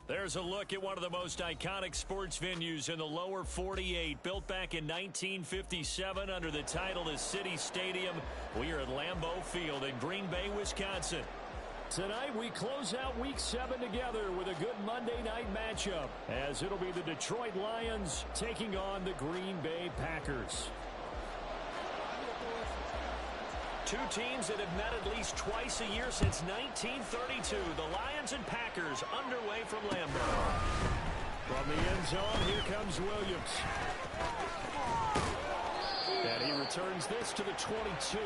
There's a look at one of the most iconic sports venues in the lower 48, built back in 1957 under the title of City Stadium. We are at Lambeau Field in Green Bay, Wisconsin. Tonight we close out Week 7 together with a good Monday night matchup, as it'll be the Detroit Lions taking on the Green Bay Packers. Two teams that have met at least twice a year since 1932. The Lions and Packers underway from Lambeau. From the end zone, here comes Williams. And he returns this to the 22.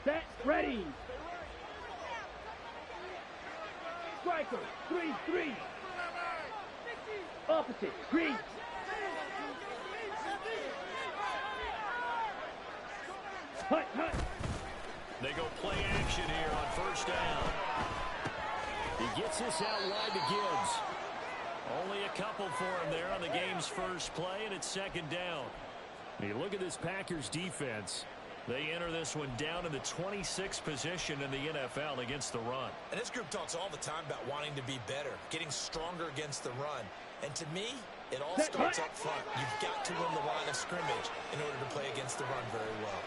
Set, ready. Striker, 3-3. Opposite, green. Hut, hut. They go play action here on first down. He gets this out wide to Gibbs. Only a couple for him there on the game's first play, and it's second down. You look at this Packers defense. They enter this one down in the 26th position in the NFL against the run. And this group talks all the time about wanting to be better, getting stronger against the run. And to me, it all starts up front. You've got to win the line of scrimmage in order to play against the run very well.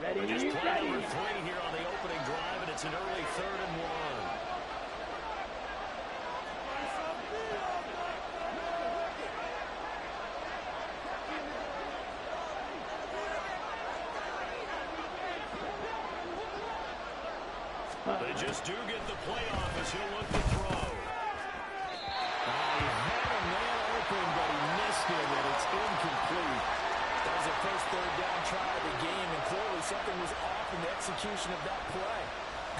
They just played number 3 here on the opening drive, and it's an early 3rd and 1. They just do get the play off as he'll look to throw. He had a man open, but he missed it, and it's incomplete. That was the first third down try of the game, and clearly something was off in the execution of that play.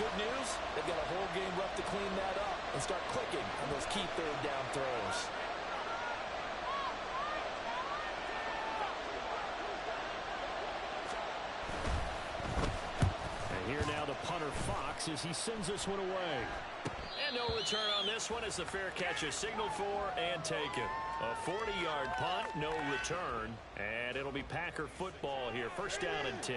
Good news, they've got a whole game left to clean that up and start clicking on those key third down throws. And here now the punter Fox as he sends this one away. And no return on this one as the fair catch is signaled for and taken. A 40-yard punt, no return, and it'll be Packer football here. First down and 10.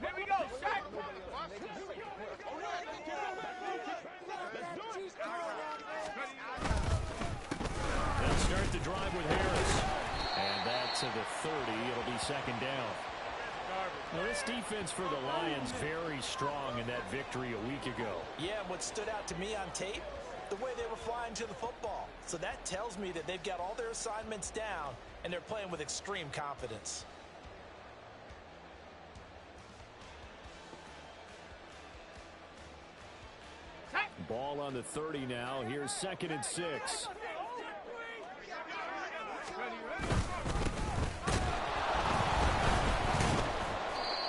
Here we go, Shaq. They'll start the drive with Harris. And that's to the 30. It'll be second down. Now, this defense for the Lions very strong in that victory a week ago. Yeah, what stood out to me on tape, the way they were flying to the football. So that tells me that they've got all their assignments down, and they're playing with extreme confidence. Ball on the 30 now. Here's second and 6.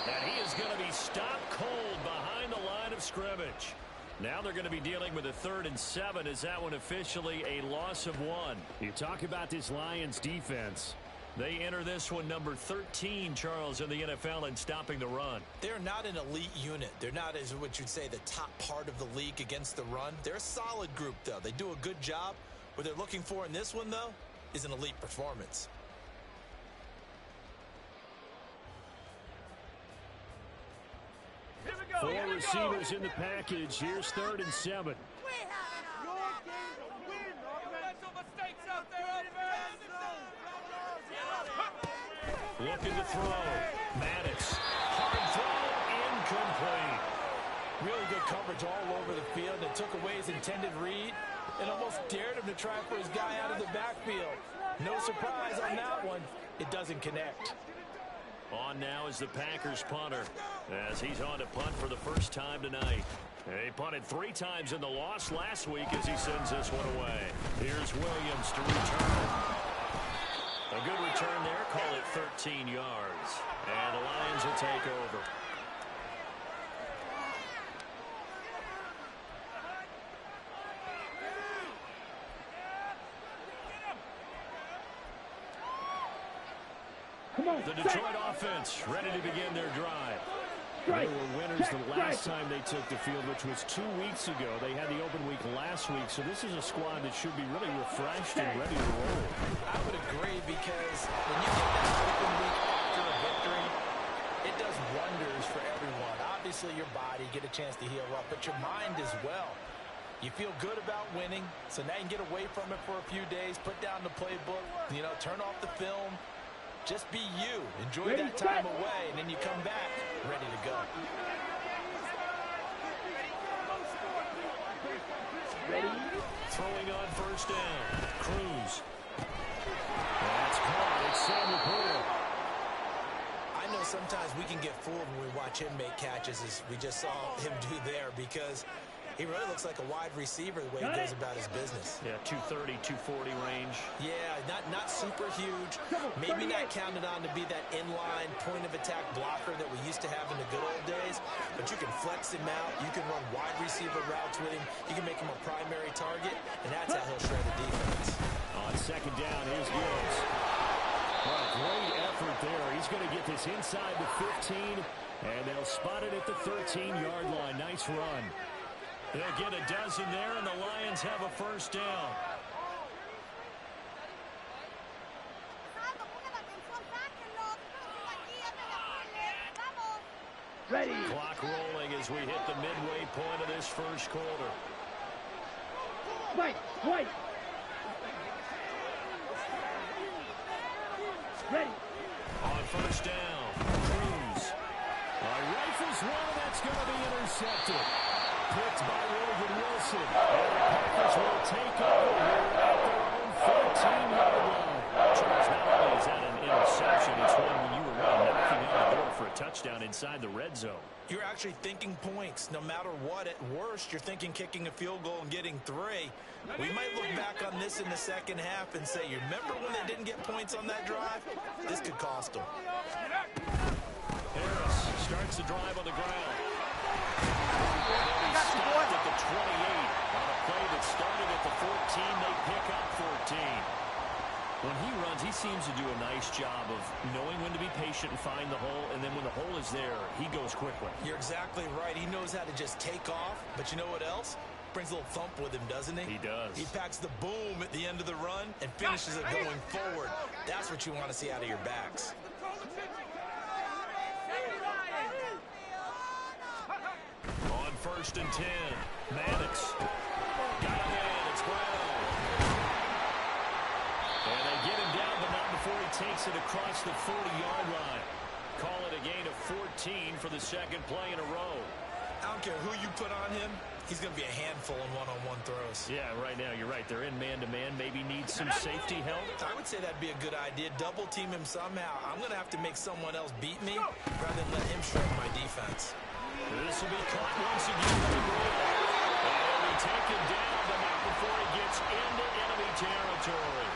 And he is going to be stopped cold behind the line of scrimmage. Now they're going to be dealing with a 3rd and 7 as that one officially a loss of 1. You talk about this Lions defense. They enter this one number 13, Charles, in the NFL in stopping the run. They're not an elite unit. They're not, as what you'd say, the top part of the league against the run. They're a solid group, though. They do a good job. What they're looking for in this one, though, is an elite performance. Four receivers in the package. Here's 3rd and 7. Looking to throw. Maddox. Hard throw. Incomplete. Really good coverage all over the field. It took away his intended read and almost dared him to try for his guy out of the backfield. No surprise on that one. It doesn't connect. On now is the Packers punter, as he's on to punt for the first time tonight. He punted 3 times in the loss last week as he sends this one away. Here's Williams to return. A good return there, call it 13 yards. And the Lions will take over. The Detroit offense ready to begin their drive. They were winners the last time they took the field, which was 2 weeks ago. They had the open week last week, so this is a squad that should be really refreshed and ready to roll. I would agree, because when you get that open week after a victory, it does wonders for everyone. Obviously, your body, get a chance to heal up, but your mind as well. You feel good about winning, so now you can get away from it for a few days, put down the playbook, turn off the film. Just be you. Enjoy that time away, and then you come back ready to go. Throwing on 1st down. Cruz. That's caught. It's Samuel Poole. I know sometimes we can get fooled when we watch him make catches, as we just saw him do there, because he really looks like a wide receiver the way he goes about his business. Yeah, 230, 240 range. Yeah, not super huge. Maybe not counted on to be that inline point-of-attack blocker that we used to have in the good old days. But you can flex him out. You can run wide receiver routes with him. You can make him a primary target, and that's how he'll shred the defense. On 2nd down, here's Gibbs. What a great effort there. He's going to get this inside the 15, and they'll spot it at the 13-yard line. Nice run. They'll get a dozen there, and the Lions have a 1st down. Ready. Clock rolling as we hit the midway point of this 1st quarter. White. Ready. On 1st down, Cruz. Rifles one, that's going to be intercepted. Picked by Logan Wilson. And the Packers will take over here at their own 14-yard line. Charles, not only is that an interception, it's one when you were really knocking on the door for a touchdown inside the red zone. You're actually thinking points. No matter what, at worst, you're thinking kicking a field goal and getting 3. We might look back on this in the second half and say, you remember when they didn't get points on that drive? This could cost them. Harris starts the drive on the ground. He stopped at the 28. On a play that started at the 14, they pick up 14. When he runs, he seems to do a nice job of knowing when to be patient and find the hole, and then when the hole is there, he goes quickly. You're exactly right. He knows how to just take off, but you know what else? Brings a little thump with him, doesn't he? He does. He packs the boom at the end of the run and finishes it going forward. That's what you want to see out of your backs. On 1st and 10, Maddox. Got him in. It's Brown. And they get him down, but not before he takes it across the 40-yard line. Call it a gain of 14 for the 2nd play in a row. I don't care who you put on him. He's going to be a handful in one-on-one throws. Yeah, right now, you're right. They're in man-to-man. Maybe need some safety help. I would say that'd be a good idea. Double team him somehow. I'm going to have to make someone else beat me rather than let him shred my defense. This will be caught once again by the goal. And he'll be taken down, but not before he gets into enemy territory.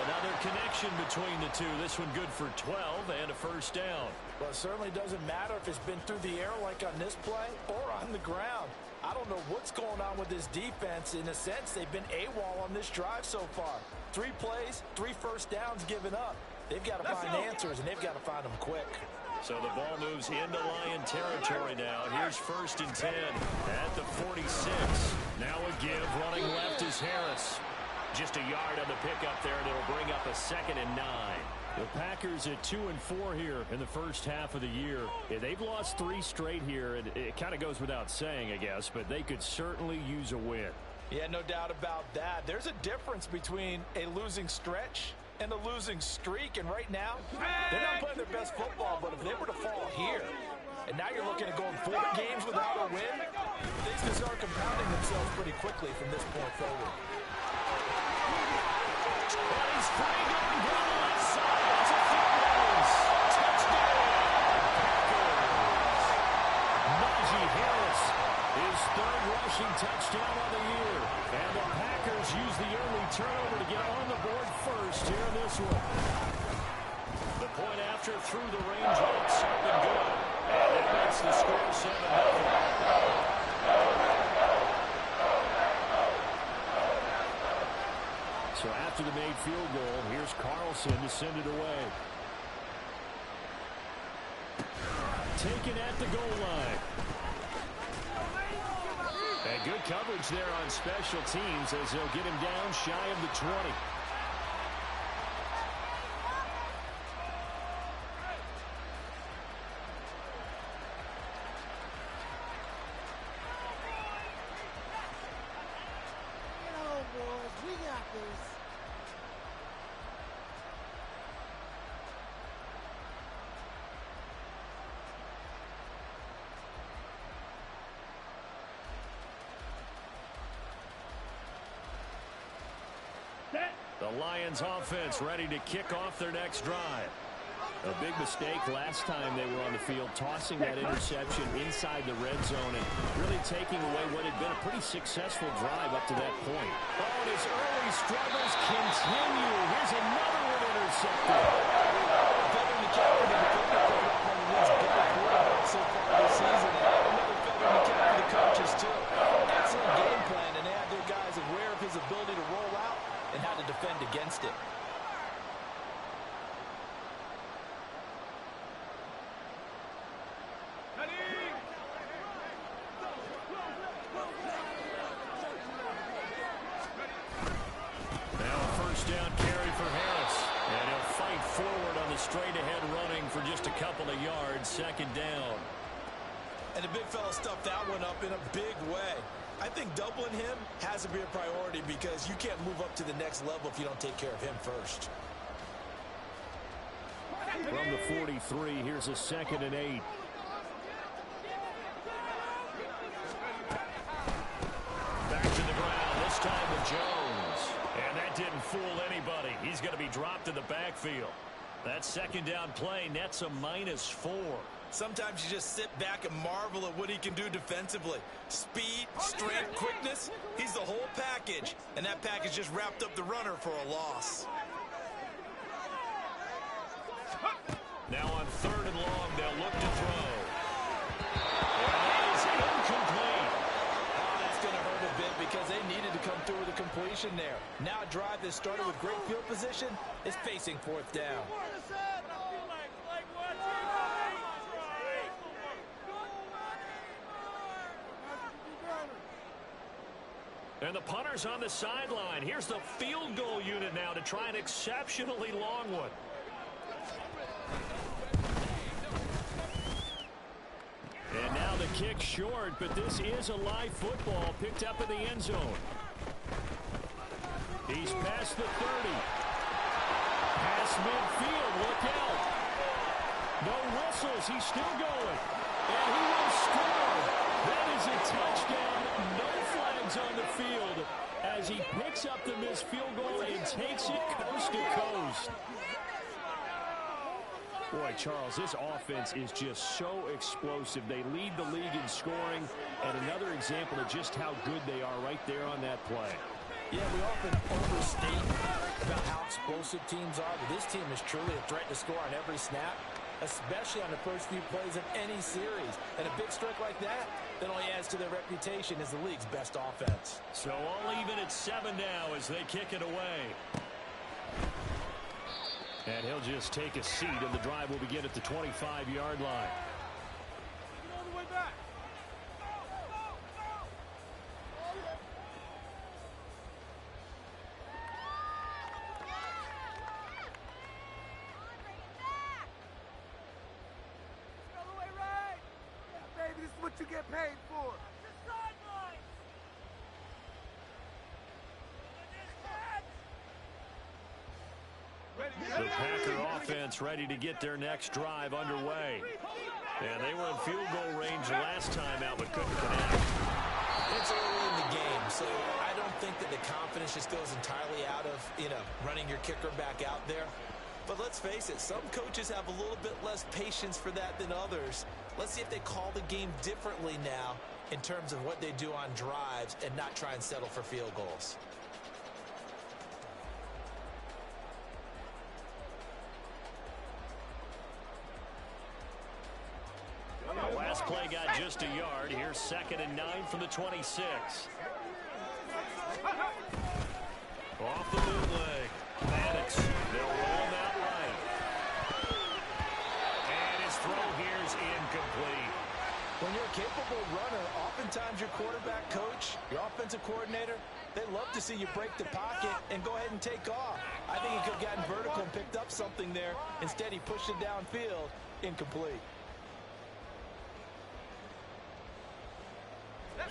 Another connection between the two. This one good for 12 and a 1st down. Well, it certainly doesn't matter if it's been through the air like on this play or on the ground. I don't know what's going on with this defense. In a sense, they've been AWOL on this drive so far. 3 plays, 3 first downs given up. They've got to find answers, and they've got to find them quick. So the ball moves into Lion territory now. Here's 1st and 10 at the 46. Now a give. Running left is Harris. Just a yard on the pickup there, and it'll bring up a 2nd and 9. The Packers at 2-4 here in the first half of the year. Yeah, they've lost 3 straight here, and it kind of goes without saying, I guess, but they could certainly use a win. Yeah, no doubt about that. There's a difference between a losing stretch and a losing streak, and right now, they're not playing their best football, but if they were to fall here, and now you're looking at going 4 games without a win, things can start compounding themselves pretty quickly from this point forward. And he's free going down the left side. It's a field goal. Touchdown. Najee Harris, his 3rd rushing touchdown of the year. And the Packers use the early turnover to get on the board first here in this one. The point after through the range routes up and good. And it makes the score 7-0. So after the made field goal, here's Carlson to send it away. Taken at the goal line. And good coverage there on special teams as they'll get him down shy of the 20. The Lions offense ready to kick off their next drive. A big mistake last time they were on the field, tossing that interception inside the red zone and really taking away what had been a pretty successful drive up to that point. Oh, and his early struggles continue. Here's another one intercepted. Feathering the cap for the defender, one of the league's better quarterbacks so far this season. Another feathering the cap for the coaches, too. Excellent game plan, and they have their guys aware of his ability to roll out and how to defend against it. Now a 1st down carry for Harris. And he'll fight forward on the straight-ahead running for just a couple of yards. 2nd down. And the big fella stuffed that one up in a big way. I think doubling him has to be a priority because you can't move up to the next level if you don't take care of him first. From the 43, here's a 2nd and 8. Back to the ground, this time with Jones. And that didn't fool anybody. He's going to be dropped in the backfield. That 2nd down play nets a -4. Sometimes you just sit back and marvel at what he can do defensively. Speed, strength, quickness, he's the whole package. And that package just wrapped up the runner for a loss. Now on 3rd and long, they'll look to throw. And that is incomplete. Oh, that's going to hurt a bit because they needed to come through with a completion there. Now a drive that started with great field position is facing 4th down. And the punter's on the sideline. Here's the field goal unit now to try an exceptionally long one. And now the kick short, but this is a live football picked up in the end zone. He's past the 30. Past midfield, look out. No whistles, he's still going. And he will score. That is a touchdown. No flags on the field as he picks up the missed field goal and takes it coast to coast. Boy, Charles, this offense is just so explosive. They lead the league in scoring, and another example of just how good they are right there on that play. Yeah, we often overstate about how explosive teams are, but this team is truly a threat to score on every snap, especially on the first few plays of any series. And a big strike like that only adds to their reputation as the league's best offense. So all even at 7 now as they kick it away. And he'll just take a seat, and the drive will begin at the 25-yard line. All the way back. This is what you get paid for. The Packer offense ready to get their next drive underway. And they were in field goal range last time out, but couldn't connect. It's early in the game, so I don't think that the confidence just goes entirely out of, running your kicker back out there. But let's face it, some coaches have a little bit less patience for that than others. Let's see if they call the game differently now in terms of what they do on drives and not try and settle for field goals. The last play got just a yard. Here's 2nd and 9 from the 26. Off the bootleg. Maddox. They'll roll him out right. And his throw here is incomplete. When you're a capable runner, oftentimes your quarterback coach, your offensive coordinator, they love to see you break the pocket and go ahead and take off. I think he could have gotten vertical and picked up something there. Instead, he pushed it downfield. Incomplete.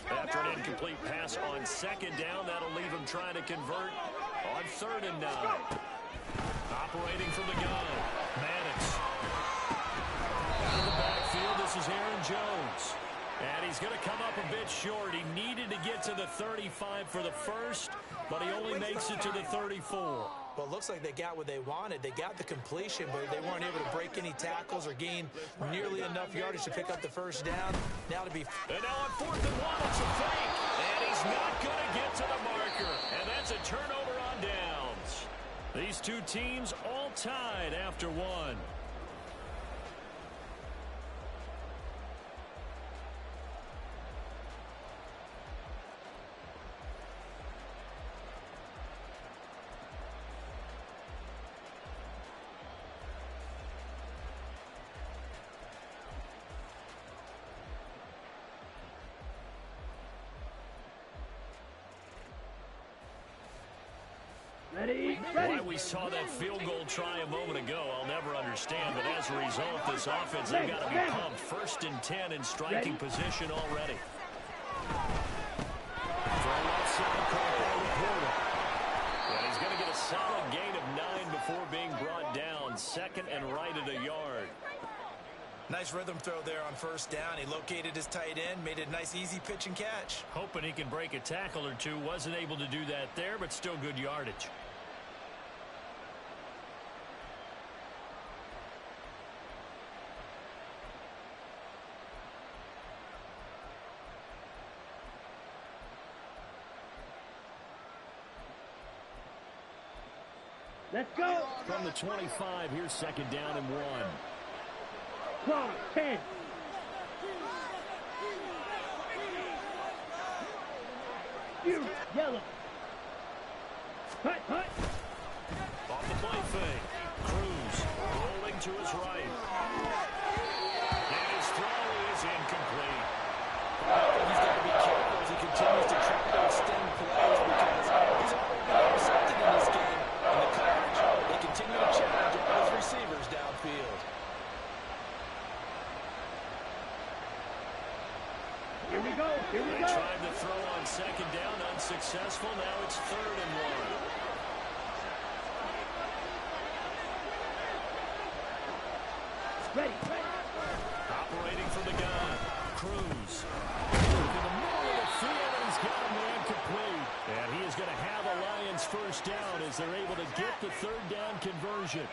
After an incomplete pass on 2nd down, that'll leave him trying to convert on 3rd and 9. Operating from the gun, Maddox. Out of the backfield, this is Aaron Jones. And he's going to come up a bit short. He needed to get to the 35 for the first, but he only makes it to the 34. Well, it looks like they got what they wanted. They got the completion, but they weren't able to break any tackles or gain nearly enough yardage to pick up the first down. Now to be... And now on 4th and 1, it's a fake. And he's not going to get to the marker. And that's a turnover on downs. These two teams all tied after one. Ready? Why we saw that field goal try a moment ago, I'll never understand. But as a result, this offense, they've got to be pumped. 1st and 10 in striking position already. Throw outside, caught by Laporta. And he's going to get a solid gain of 9 before being brought down. 2nd and right at a yard. Nice rhythm throw there on 1st down. He located his tight end, made it a nice, easy pitch and catch. Hoping he can break a tackle or two. Wasn't able to do that there, but still good yardage. Let's go. From the 25, here's 2nd down and 1. Clock, 10. Yellow. Hut, hut. Off the play fake. Cruz rolling to his right. And his throw is incomplete. He's got to be careful as he continues to try to extend plays because he's already been intercepted in this game. And the coverage, they continue to challenge all his receivers downfield. Here we go. Here we They go. tried to throw on 2nd down, unsuccessful. Now it's 3rd and 1. Ready. Operating from the gun. Cruz. To the middle of the field, and he's got him incomplete. And he is going to have a Lions 1st down as they're able to get the 3rd down conversion.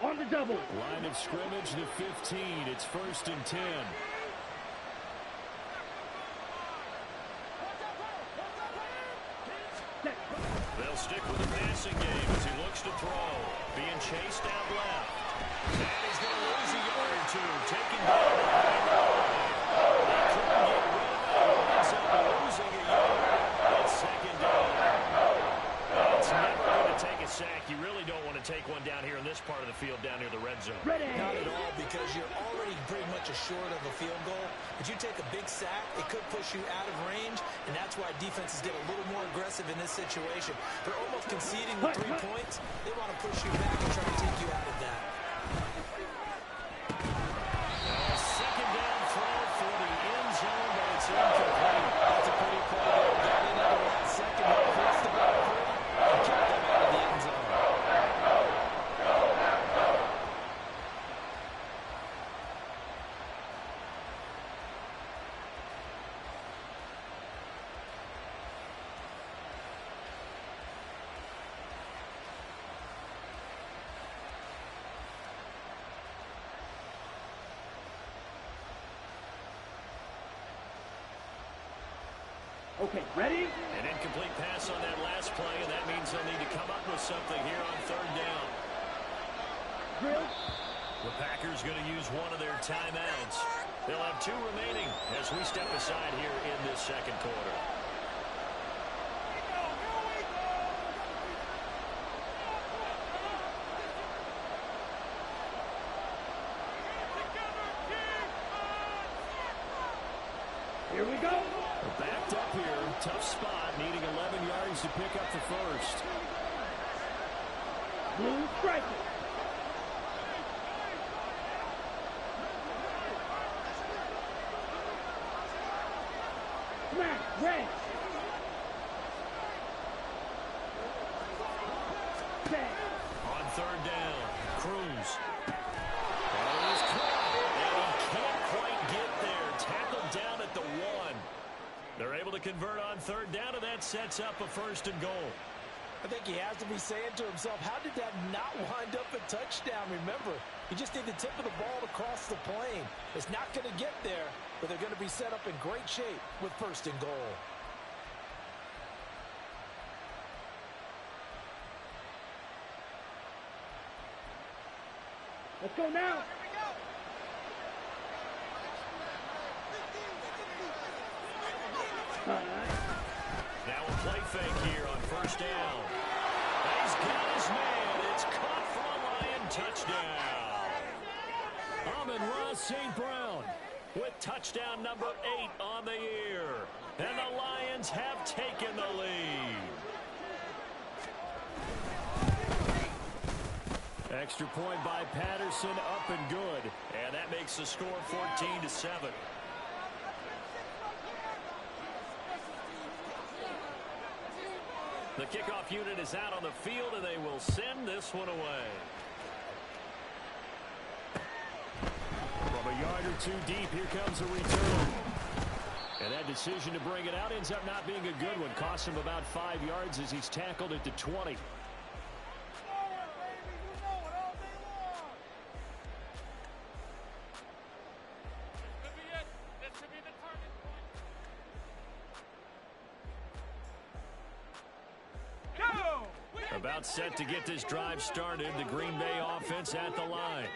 On the double. Line of scrimmage, the 15. It's 1st and 10. They'll stick with the passing game as he looks to throw. Being chased out left. And he's going to lose a yard or two, taking down the line. They couldn't get rid of it. Ends up losing a yard. It's second down. It's never going to take a sack. You really don't want to take one down here in this part of the field down near the red zone. Ready. Not at all, because you're already pretty much assured of a field goal. But you take a big sack, it could push you out of range, and that's why defenses get a little more aggressive in this situation. They're almost conceding the 3 points. They want to push you back and try to take you out of that. Second down throw for the end zone, but it's incomplete. That's a pretty play there. Got in at the last second, forced about 3, and kept them out of the end zone. Okay, ready? An incomplete pass on that last play, and that means they'll need to come up with something here on third down. Drill. The Packers going to use one of their timeouts. They'll have 2 remaining as we step aside here in this second quarter. Here we go. Backed up here, tough spot, needing 11 yards to pick up the first. Blue striker. Smash, red. Set. On third down, Cruz. And he's caught, and he can't quite get there. Tackled down at the 1. They're able to convert on third down, and that sets up a first and goal. I think he has to be saying to himself, how did that not wind up a touchdown? Remember, you just need the tip of the ball to cross the plane. It's not going to get there, but they're going to be set up in great shape with first and goal. Let's go now. Now a play fake here on first down. He's got his man. It's caught for a Lion touchdown. Amon-Ra St. Brown with touchdown number 8 on the year. And the Lions have taken the lead. Extra point by Patterson, up and good. And that makes the score 14-7. The kickoff unit is out on the field, and they will send this one away. From a yard or 2 deep, here comes a return. And that decision to bring it out ends up not being a good one. Costs him about 5 yards as he's tackled at the 20. About set to get this drive started. The Green Bay offense at the line.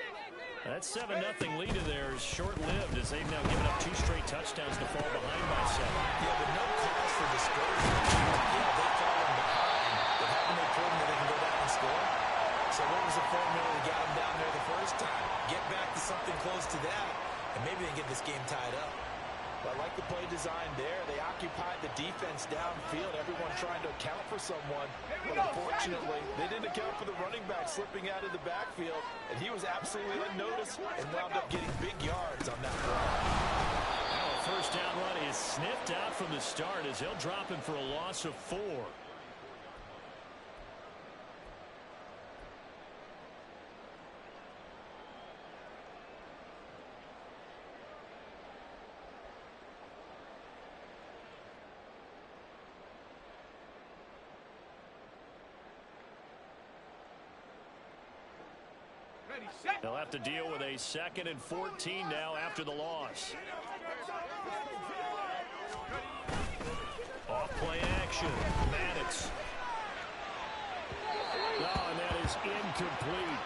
That 7-0 lead of theirs short-lived as they've now given up 2 straight touchdowns to fall behind by 7. Yeah, but no cause for discouragement. Yeah, they've fallen behind, but haven't they proven that they can go down and score? So what was the formula that got them down there the first time? Get back to something close to that, and maybe they can get this game tied up. But I like the play design there. They occupied the defense downfield, everyone trying to account for someone. But unfortunately, they didn't account for the running back slipping out of the backfield, and he was absolutely unnoticed and wound up getting big yards on that run. Now a first down run is sniffed out from the start as they'll drop him for a loss of 4. They'll have to deal with a 2nd and 14 now after the loss. Off play action. Maddox. Oh, and that is incomplete.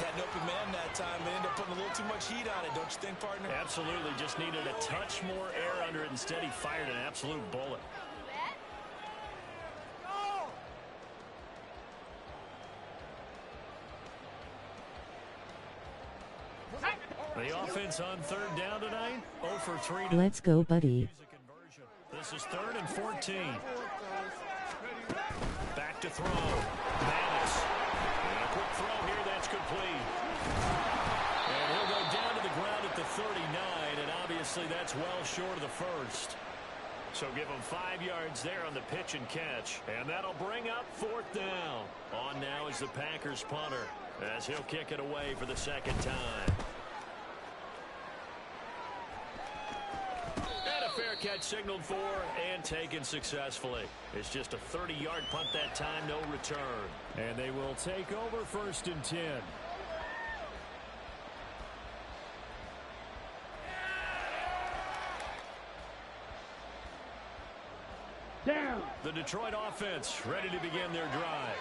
Had an open man that time, but ended up putting a little too much heat on it, don't you think, partner? Absolutely. Just needed a touch more air under it. Instead, he fired an absolute bullet. The offense on third down tonight, 0 for 3. Let's go, buddy. This is 3rd and 14. Back to throw. Maddox. And a quick throw here. That's complete. And he'll go down to the ground at the 39, and obviously that's well short of the first. So give him 5 yards there on the pitch and catch. And that'll bring up 4th down. On now is the Packers punter, as he'll kick it away for the second time. Fair catch signaled for and taken successfully. It's just a 30-yard punt that time, no return. And they will take over 1st and 10. Down. The Detroit offense ready to begin their drive.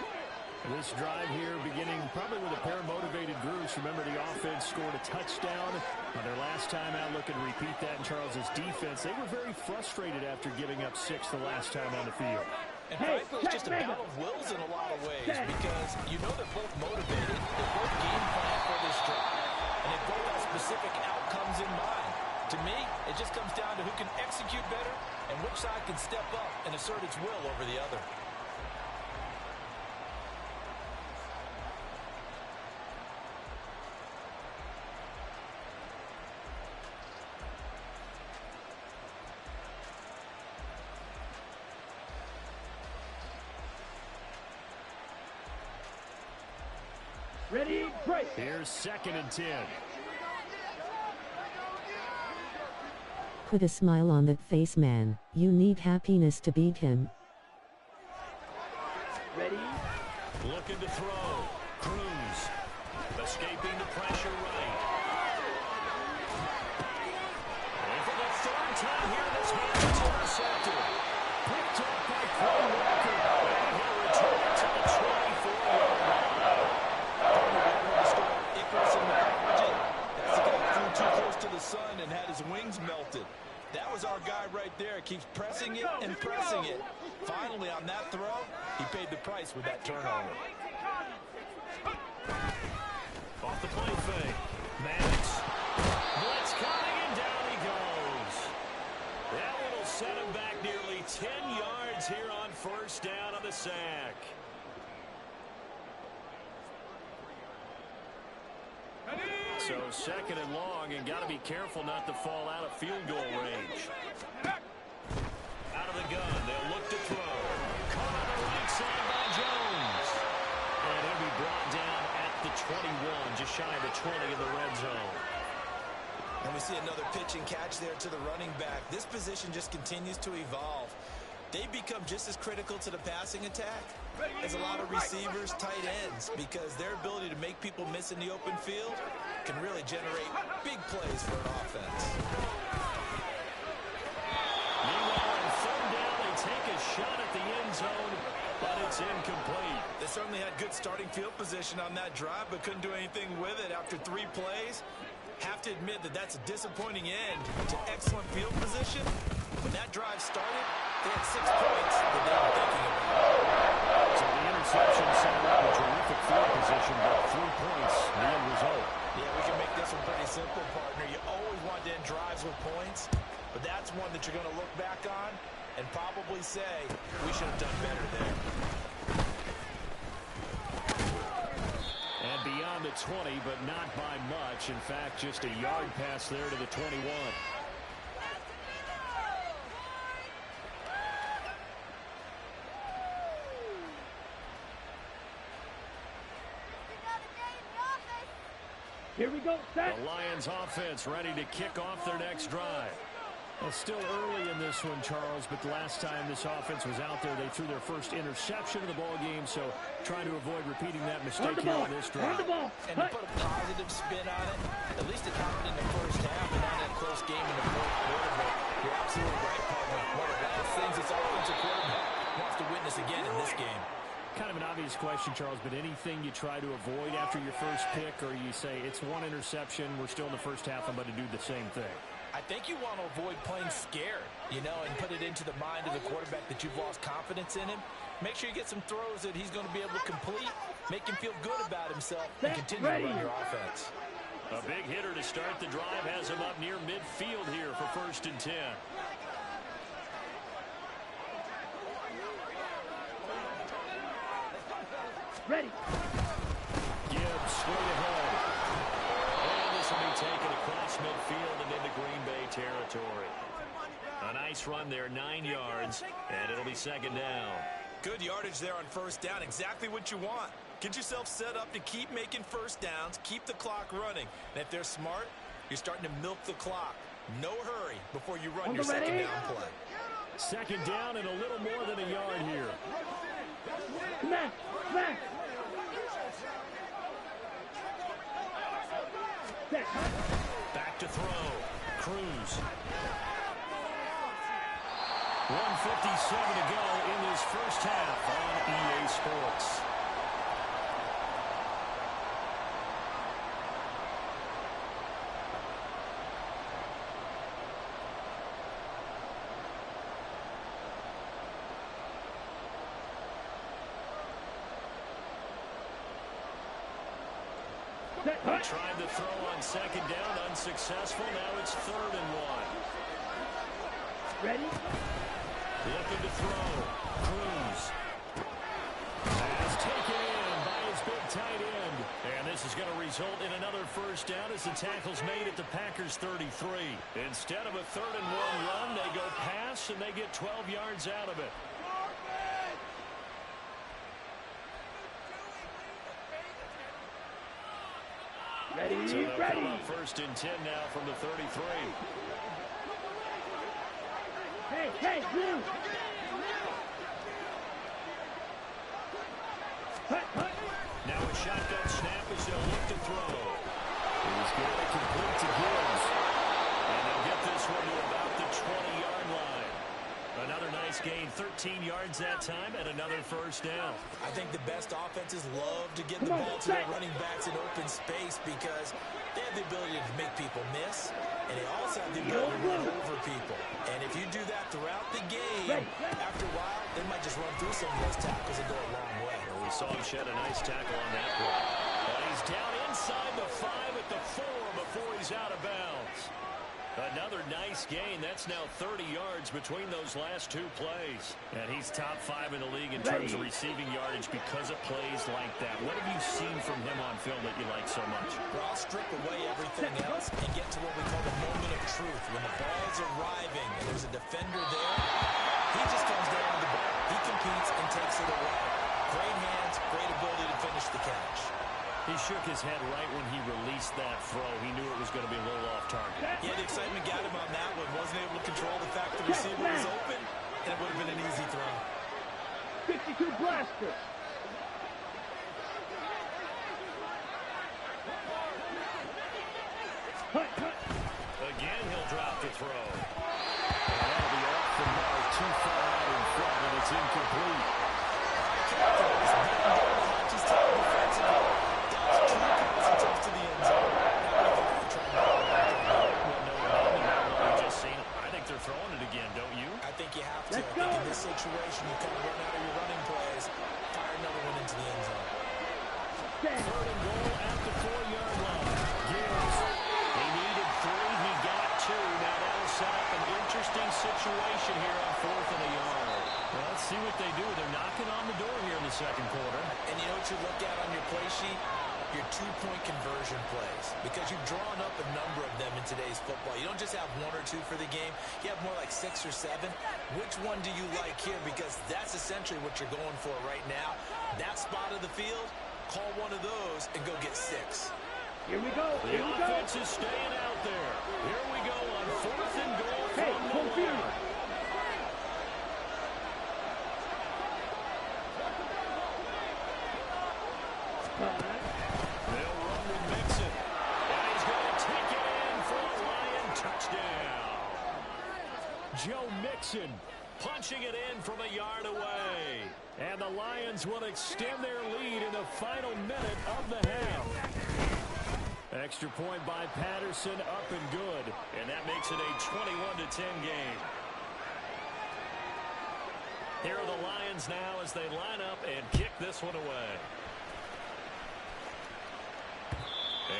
This drive here beginning probably with a pair of motivated groups. Remember, the offense scored a touchdown on their last time out. Looking to repeat that in Charles's defense. They were very frustrated after giving up 6 the last time on the field. And frankly, it's just a battle of wills in a lot of ways because you know they're both motivated. They both game plan for this drive, and they both have specific outcomes in mind. To me, it just comes down to who can execute better and which side can step up and assert its will over the other. Ready, break. Here's 2nd and 10. Put a smile on that face, man. You need happiness to beat him. Ready. Looking to throw. Cruz. Escaping the pressure right. And for the 3rd time here, this man is intercepted. Picked off by Quay Walker. And he'll return it to the 24-yard line. That's the guy who flew too close to the sun and had his wings melted. That was our guy right there. Keeps pressing it and pressing it. Finally, on that throw, he paid the price with that turnover. Off the play fake. Maddox. Blitz coming, and down he goes. That one will set him back nearly 10 yards here on 1st down on the sack. So 2nd and long, and got to be careful not to fall out of field goal range. Out of the gun, they'll look to throw. Caught on the right side by Jones. And he'll be brought down at the 21, just shy of the 20 in the red zone. And we see another pitch and catch there to the running back. This position just continues to evolve. They become just as critical to the passing attack as a lot of receivers, tight ends, because their ability to make people miss in the open field can really generate big plays for an offense. Meanwhile, on 3rd down, they take a shot at the end zone, but it's incomplete. They certainly had good starting field position on that drive, but couldn't do anything with it after 3 plays. Have to admit that that's a disappointing end to excellent field position. When that drive started, they had 6 points that they were thinking about. So the interception set up a terrific field position, but 3 points, the end result. Yeah, we can make this one pretty simple, partner. You always want to end drives with points, but that's one that you're going to look back on and probably say, we should have done better there. And beyond the 20, but not by much. In fact, just a yard pass there to the 21. Here we go, set. The Lions offense ready to kick off their next drive. Well, still early in this one, Charles, but the last time this offense was out there, they threw their first interception of the ball game, so trying to avoid repeating that mistake here on this drive. And to put a positive spin on it, at least it happened in the first half and not a close game in the 4th quarter, but you're absolutely right, partner. One of the last things this offensive quarterback wants to witness again in this game. Kind of an obvious question, Charles, but anything you try to avoid after your first pick, or you say it's one interception, we're still in the first half, I'm going to do the same thing? I think you want to avoid playing scared, and put it into the mind of the quarterback that you've lost confidence in him. Make sure you get some throws that he's going to be able to complete, make him feel good about himself, and continue to run your offense. A big hitter to start the drive has him up near midfield here for 1st and 10. Ready. Gibbs straight ahead. And this will be taken across midfield and into Green Bay territory. A nice run there, 9 yards, and it'll be 2nd down. Good yardage there on 1st down. Exactly what you want. Get yourself set up to keep making 1st downs, keep the clock running. And if they're smart, you're starting to milk the clock. No hurry before you run your 2nd down play. 2nd down and a little more than a yard here. Smash! Smash! Back to throw. Cruz. 1:57 to go in this first half on EA Sports. They tried the throw on 2nd down, unsuccessful. Now it's 3rd and 1. Ready? Looking to throw. Cruz. Pass taken in by his big tight end. And this is going to result in another 1st down as the tackle's made at the Packers' 33. Instead of a 3rd and 1 run, they go pass and they get 12 yards out of it. Ready, So they'll ready. come up 1st and 10 now from the 33. Hey, you. Now a shotgun snap as they'll look to throw. He's going to complete to Gibbs. And they'll get this one to about the 20-yard line. Another nice gain, 13 yards that time, and another 1st down. I think the best offenses love to get the ball to their running backs in open space because they have the ability to make people miss, and they also have the ability to run over people. And if you do that throughout the game, after a while, they might just run through some of those tackles and go a long way. Well, we saw him shed a nice tackle on that play. But he's down inside the 5 at the 4 before he's out of bounds. Another nice gain. That's now 30 yards between those last 2 plays. And he's top 5 in the league in terms of receiving yardage because of plays like that. What have you seen from him on film that you like so much? Well, I'll strip away everything else and get to what we call the moment of truth. When the ball's arriving and there's a defender there, he just comes down to the ball. He competes and takes it away. Great hands, great ability to finish the catch. He shook his head right when he released that throw. He knew it was going to be a little off target. Yeah, the excitement got him on that one. Wasn't able to control the fact the receiver was open, and it would have been an easy throw. 52 blaster. Again, he'll drop the throw. And that'll be off the mark, too far out in front, and it's incomplete. Just take the defensive. That's 2 passes to the end zone. We've just seen it. I think they're throwing it again, don't you? I think you have to. I think in this situation, you kind of run out of your running plays, fire another one into the end zone. 3rd and goal at the 4-yard line. Gibbs. He needed 3. He got 2. Now that'll set up an interesting situation here on 4th and a yard. Well, let's see what they do. They're knocking on the door here in the 2nd quarter. And you know what you look at on your play sheet? Your 2-point conversion plays. Because you've drawn up a number of them in today's football. You don't just have 1 or 2 for the game. You have more like 6 or 7. Which one do you like here? Because that's essentially what you're going for right now. That spot of the field, call one of those and go get 6. Here we go. The offense is staying out there. Here we go on 4th and goal from the line. They'll run with Mixon. And he's going to take it in for a Lion touchdown. Joe Mixon, punching it in from a yard away. And the Lions will extend their lead in the final minute of the half. Extra point by Patterson, up and good. And that makes it a 21-10 game. Here are the Lions now as they line up and kick this one away.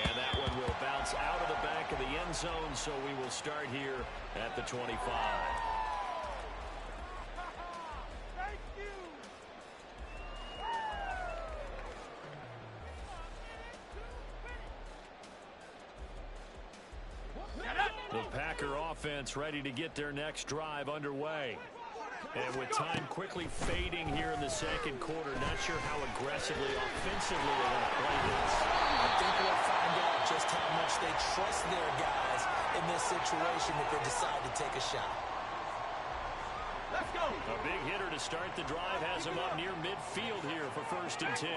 And that one will bounce out of the back of the end zone, so we will start here at the 25. The Packer offense ready to get their next drive underway. And with time quickly fading here in the second quarter, not sure how aggressively, offensively they want to play this. I think we'll find out just how much they trust their guys in this situation if they decide to take a shot. Let's go. A big hitter to start the drive has him up near midfield here for 1st and 10.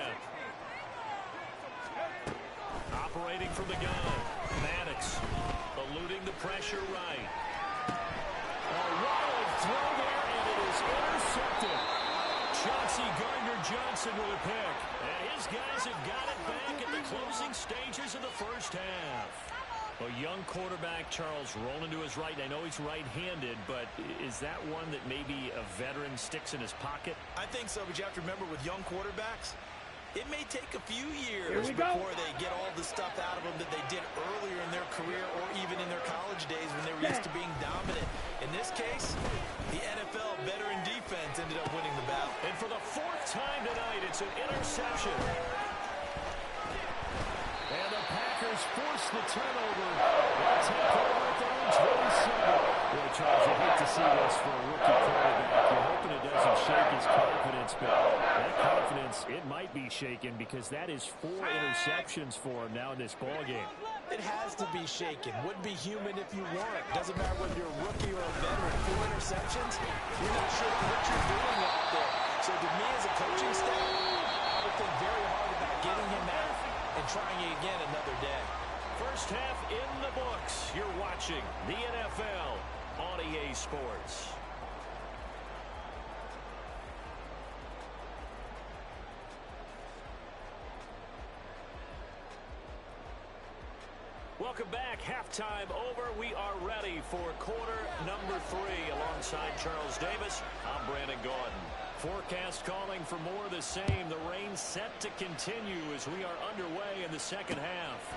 Operating from the gun, Maddox eluding the pressure right. A wild throw there, and it is intercepted. Chauncey Gardner-Johnson with a pick. And his guys have got it back at the closing stages of the first half. A young quarterback, Charles, rolling to his right. I know he's right-handed, but is that one that maybe a veteran sticks in his pocket? I think so, but you have to remember with young quarterbacks, it may take a few years before they get all the stuff out of them that they did earlier in their career or even in their college days when they were used to being dominant. In this case, the NFL veteran defense ended up winning the battle. And for the 4th time tonight, it's an interception. And the Packers force the turnover. They'll take over at their own 27. Boy, Charles, you hate to see this for a rookie quarterback. You're hoping it doesn't shake his confidence, but that confidence, it might be shaken because that is 4 interceptions for him now in this ballgame. It has to be shaken. Wouldn't be human if you weren't. Doesn't matter whether you're a rookie or a veteran. 4 interceptions, you're not sure what you're doing out there. So to me as a coaching staff, I would think very hard about getting him out and trying it again another day. First half in the books. You're watching the NFL on EA Sports. Welcome back. Halftime over. We are ready for quarter number 3 alongside Charles Davis. I'm Brandon Gaudin. Forecast calling for more of the same. The rain set to continue as we are underway in the second half.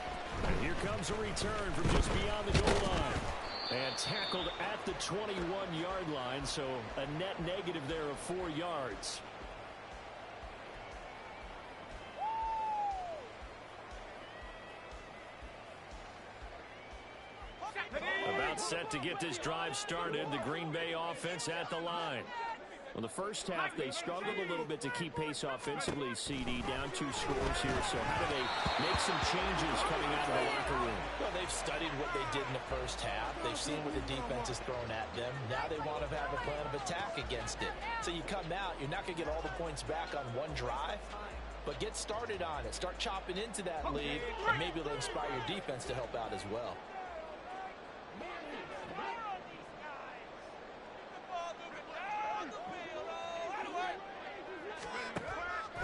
And here comes a return from just beyond the goal line. And tackled at the 21-yard line, so a net negative there of 4 yards. About set to get this drive started, the Green Bay offense at the line. Well, the first half, they struggled a little bit to keep pace offensively, CD, down 2 scores here. So how do they make some changes coming out of the locker room? Well, they've studied what they did in the first half. They've seen what the defense has thrown at them. Now they want to have a plan of attack against it. So you come out, you're not going to get all the points back on one drive, but get started on it. Start chopping into that lead, and maybe it'll inspire your defense to help out as well.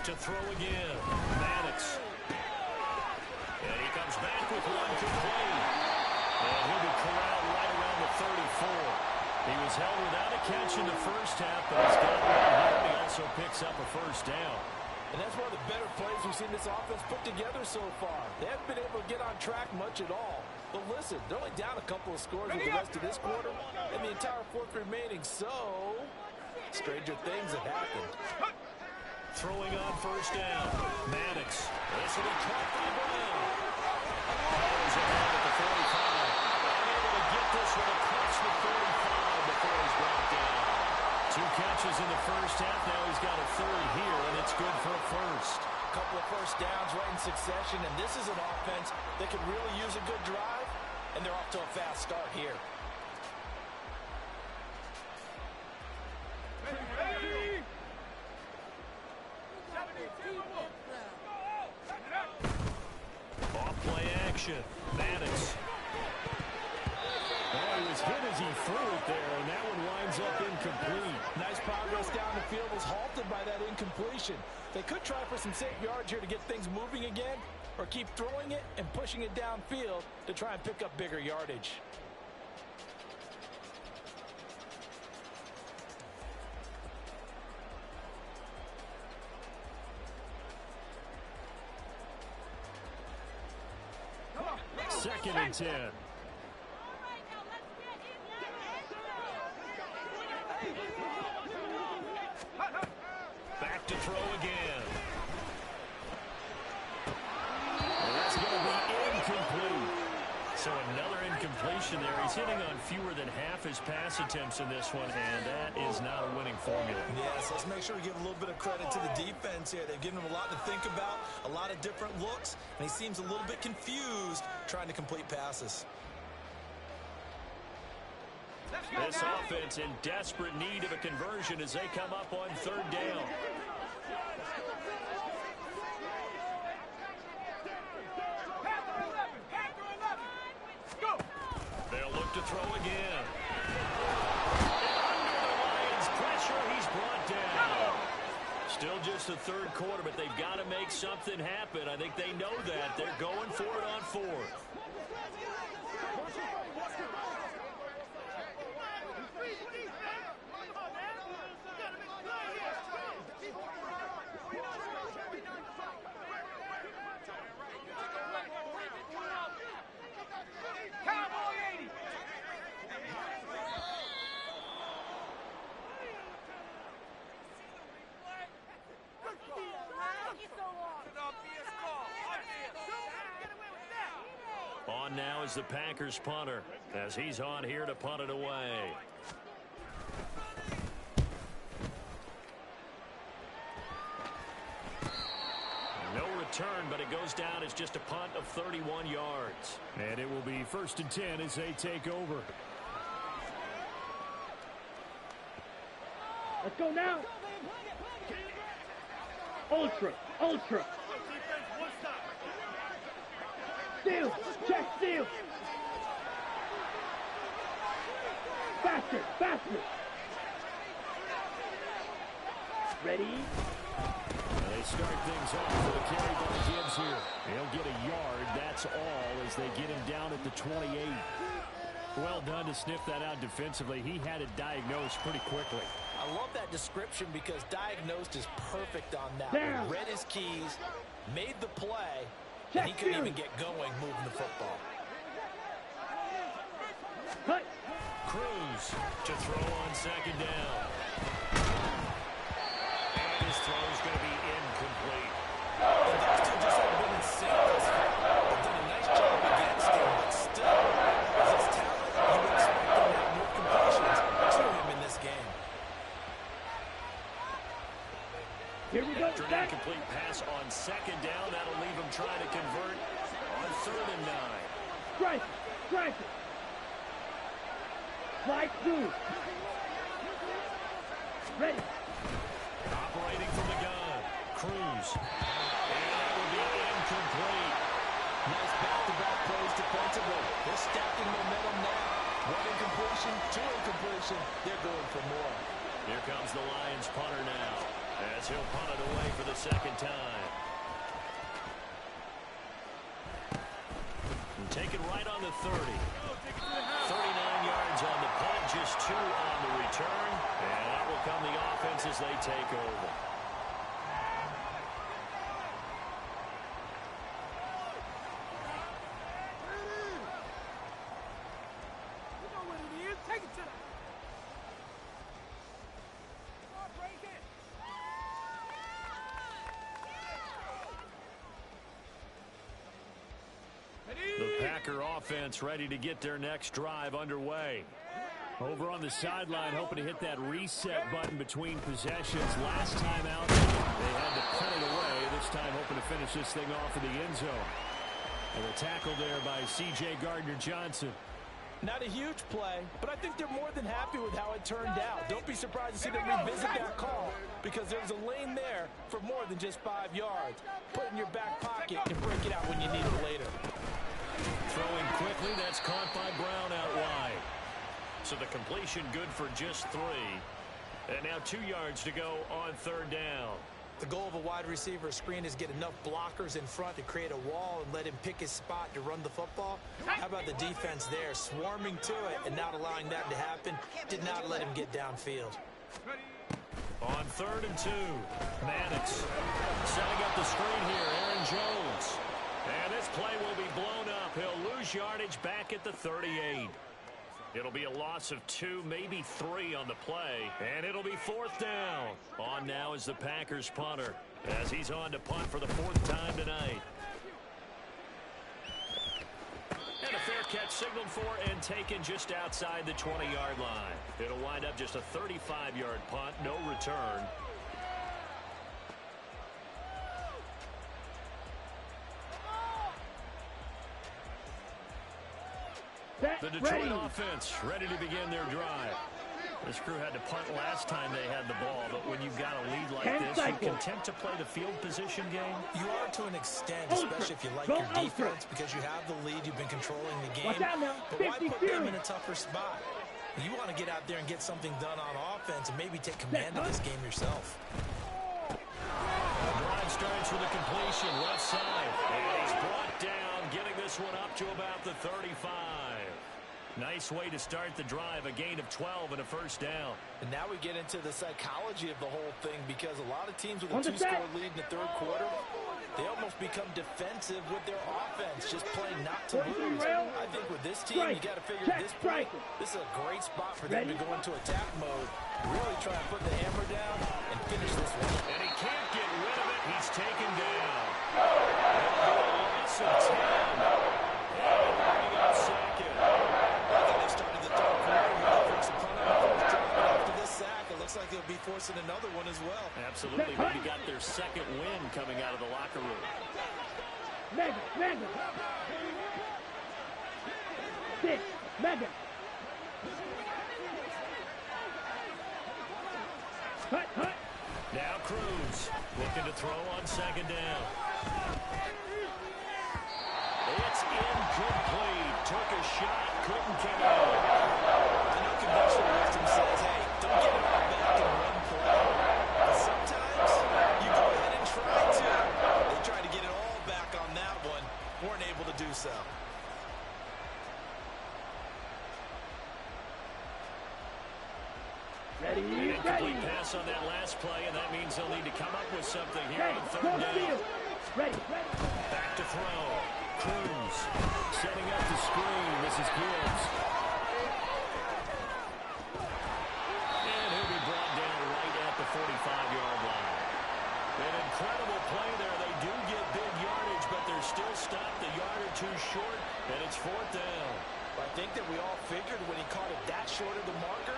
To throw again, Maddox. And he comes back with one complete. And he'll be corralled right around the 34. He was held without a catch in the first half, but he's got one here. He also picks up a first down. And that's one of the better plays we've seen this offense put together so far. They haven't been able to get on track much at all. But listen, they're only down a couple of scores with the rest of this quarter and the entire 4th remaining. So, stranger things have happened. Throwing on first down. Maddox. This will be caught by Brown. Fires ahead at the 45. Unable to get this one across the 35 before he's brought down. 2 catches in the first half. Now he's got a 3rd here, and it's good for a first. A couple of first downs right in succession, and this is an offense that could really use a good drive, and they're off to a fast start here. Off-play action. Maddox. Oh, he was hit as he threw it there, and that one winds ends up incomplete. Nice progress down the field was halted by that incompletion. They could try for some safe yards here to get things moving again, or keep throwing it and pushing it downfield to try and pick up bigger yardage. Second and 10. Back to throw again. And that's going to be incomplete. So another incompletion there. He's hitting on fewer than half his pass attempts in this one, and that is not a winning formula. Yes, let's make sure we give a little bit of credit to the defense here. They've given him a lot to think about, a lot of different looks, and he seems a little bit confused trying to complete passes. This offense in desperate need of a conversion as they come up on third down. They'll look to throw again. And under the Lions' pressure, he's brought down. Still just the third quarter, but they've got to make something happen. I think they know that. They're going for it on fourth. On now is the Packers punter as he's on here to punt it away. No return, but it goes down as just a punt of 31 yards. And it will be 1st and 10 as they take over. Let's go now. Ultra, ultra. Steal, check, steal. Faster, faster. Ready? They start things off with a carry by Gibbs here. He'll get a yard, that's all, as they get him down at the 28. Well done to sniff that out defensively. He had it diagnosed pretty quickly. I love that description because diagnosed is perfect on that. Down. Read his keys, made the play, Check and he couldn't two. even get going moving the football. Cut. Cruz to throw on second down. And his throw is going to be incomplete. And those two just haven't been in sync this far. They've done a nice job against him, but still, with his talent, you would expect them to have more completions to him in this game. Here we go. After an incomplete pass on second down, that'll leave him trying to convert on 3rd and 9. Strike, strike it. Slide through. Ready. Operating from the gun. Cruz. And that will be incomplete. Nice back-to-back plays defensively. They're stacking momentum now. One incompletion, two incompletion. They're going for more. Here comes the Lions punter now, as he'll punt it away for the second time. And take it right on the 30. 39 yards on the punt, just 2 on the return. And that will come the offense as they take over. You know what it is. Take it to them. Break it. The Packer offense ready to get their next drive underway. Over on the sideline, hoping to hit that reset button between possessions. Last time out, they had to punt it away. This time, hoping to finish this thing off in the end zone. And a tackle there by C.J. Gardner-Johnson. Not a huge play, but I think they're more than happy with how it turned out. Don't be surprised to see them revisit that call because there's a lane there for more than just 5 yards. Put it in your back pocket and break it out when you need it later. Throwing quickly, that's caught by Brown out wide. So the completion good for just 3. And now 2 yards to go on 3rd down. The goal of a wide receiver screen is get enough blockers in front to create a wall and let him pick his spot to run the football. How about the defense there, swarming to it and not allowing that to happen? Did not let him get downfield. On 3rd and 2, Maddox setting up the screen here, Aaron Jones. And this play will be blown up. He'll lose yardage back at the 38. It'll be a loss of 2, maybe 3 on the play, and it'll be 4th down. On now is the Packers punter, as he's on to punt for the 4th time tonight. And a fair catch signaled for and taken just outside the 20-yard line. It'll wind up just a 35-yard punt, no return. The Detroit offense ready to begin their drive. This crew had to punt last time they had the ball, but when you've got a lead like this, you content to play the field position game? You are to an extent, especially if you like your defense, because you have the lead, you've been controlling the game. But why put them in a tougher spot? You want to get out there and get something done on offense and maybe take command of this game yourself. Drive starts with a completion, left side. And he's brought down, getting this one up to about the 35. Nice way to start the drive, a gain of 12 and a 1st down. And now we get into the psychology of the whole thing, because a lot of teams with a 2-score lead in the 3rd quarter, they almost become defensive with their offense, just playing not to lose. I think with this team, you got to figure at this point, this is a great spot for them to go into attack mode, really try to put the hammer down and finish this one. And he can't get rid of it. He's taken down. That'll be a loss of 10. And bringing up 2nd. I think they started the 3rd quarter with the first punt on the 1st drive. After this sack, it looks like they'll be forcing another one as well. Absolutely. Maybe got their 2nd win coming out of the locker room. Mega. 6, Mega. Hut. Now Cruz looking to throw on 2nd down. It's incomplete. Took a shot, couldn't get it. I know conventional wisdom says, hey, don't get it all back in one play. But sometimes you go ahead and try to. They tried to get it all back on that one. Weren't able to do so. An incomplete pass on that last play, and that means they'll need to come up with something here on 3rd down. Back to throw. Cruz setting up the screen. This is Gibbs. And he'll be brought down right at the 45-yard line. An incredible play there. They do get big yardage, but they're still stopped a yard or 2 short, and it's 4th down. I think that we all figured when he caught it that short of the marker,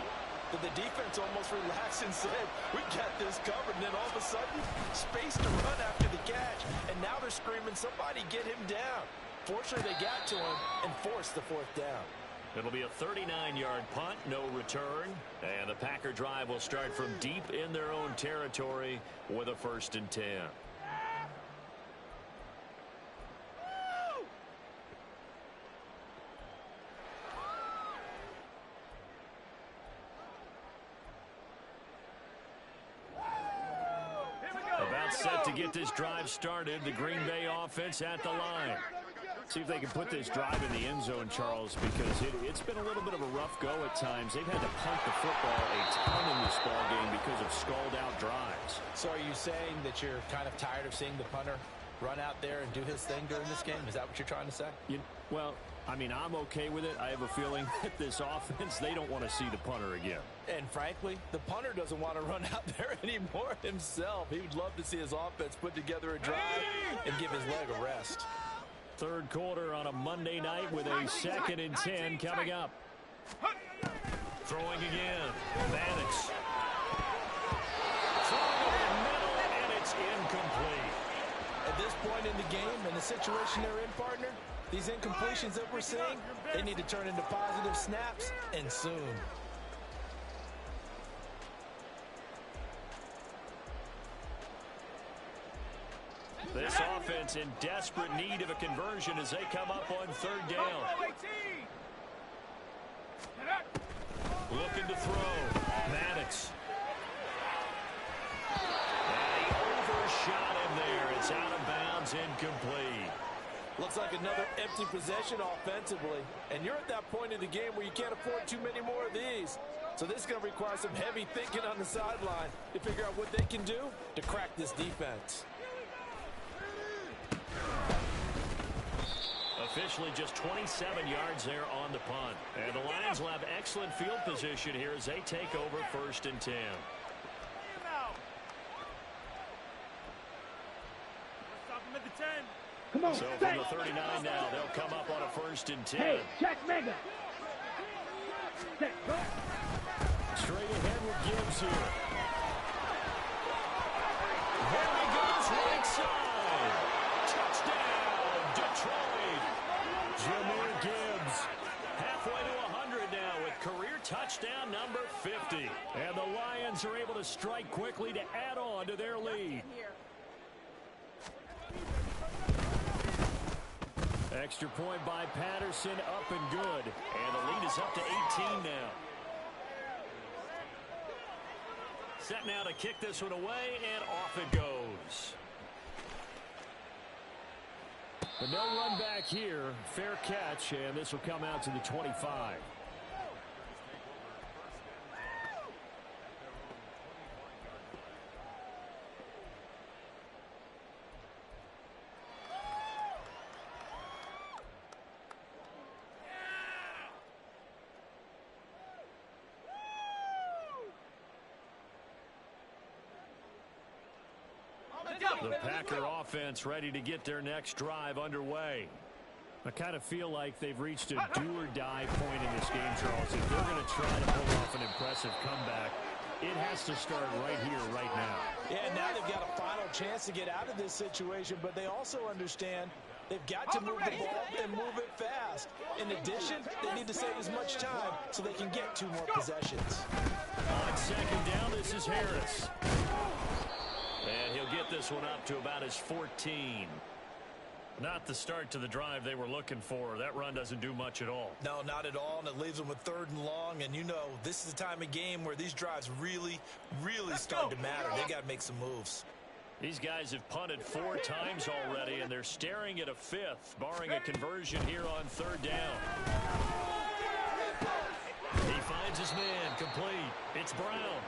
that the defense almost relaxed and said, we got this covered. And then all of a sudden, space to run after the catch. And now they're screaming, somebody get him down. Fortunately, they got to him and forced the 4th down. It'll be a 39-yard punt, no return. And the Packer drive will start from deep in their own territory with a 1st and 10. About set to get this drive started. The Green Bay offense at the line. See if they can put this drive in the end zone, Charles, because it's been a little bit of a rough go at times. They've had to punt the football a ton in this ball game because of stalled-out drives. So are you saying that you're kind of tired of seeing the punter run out there and do his thing during this game? Is that what you're trying to say? Well, I mean, I'm okay with it. I have a feeling that this offense, they don't want to see the punter again. And frankly, the punter doesn't want to run out there anymore himself. He would love to see his offense put together a drive and give his leg a rest. 3rd quarter on a Monday night with a 2nd and 10 coming up. Throwing again. Maddox. Throwing over the middle, and it's incomplete. At this point in the game and the situation they're in, partner, these incompletions that we're seeing, they need to turn into positive snaps, and soon. This offense in desperate need of a conversion as they come up on 3rd down. Looking to throw. Maddox. And he overshot him there. It's out of bounds, incomplete. Looks like another empty possession offensively. And you're at that point in the game where you can't afford too many more of these. So this is going to require some heavy thinking on the sideline to figure out what they can do to crack this defense. Officially just 27 yards there on the punt. And the Lions will have excellent field position here as they take over 1st and 10. Come on, So from the 39 now, they'll come up on a 1st and 10. Hey, check mega. Set, go. Straight ahead with Gibbs here. There he goes, right side. Touchdown, Detroit. Jahmyr Gibbs. Halfway to 100 now with career touchdown number 50. And the Lions are able to strike quickly to add on to their lead. Extra point by Patterson, up and good. And the lead is up to 18 now. Set now to kick this one away, and off it goes. But no run back here. Fair catch, and this will come out to the 25. The Packer offense ready to get their next drive underway. I kind of feel like they've reached a do-or-die point in this game, Charles. If they're going to try to pull off an impressive comeback, it has to start right here, right now. Yeah, now they've got a final chance to get out of this situation, but they also understand they've got to move the ball and move it fast. In addition, they need to save as much time so they can get 2 more possessions. On 2nd down, this is Harris. And he'll get this one up to about his 14. Not the start to the drive they were looking for. That run doesn't do much at all. No, not at all, and it leaves them with 3rd and long. And you know, this is the time of game where these drives really start to matter. They got to make some moves. These guys have punted 4 times already, and they're staring at a 5th, barring a conversion here on 3rd down. He finds his man, complete. It's Brown.